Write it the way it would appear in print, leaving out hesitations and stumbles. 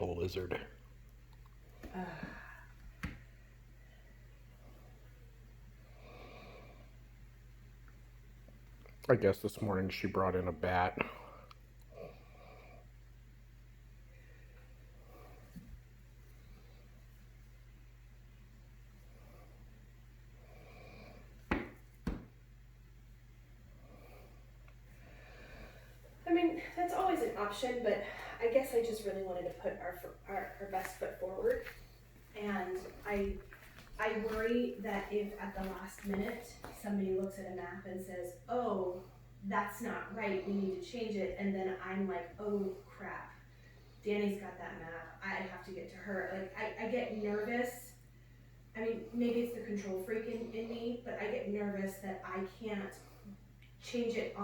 whole lizard. I guess this morning she brought in a bat. I mean, that's always an option, but I guess I just really wanted to put our best foot forward. And I worry that if at the last minute somebody looks at a map and says, oh, that's not right, we need to change it, and then I'm like, oh crap, Danny's got that map, I have to get to her. Like, I get nervous. I mean, maybe it's the control freak in me, but I get nervous that I can't change it on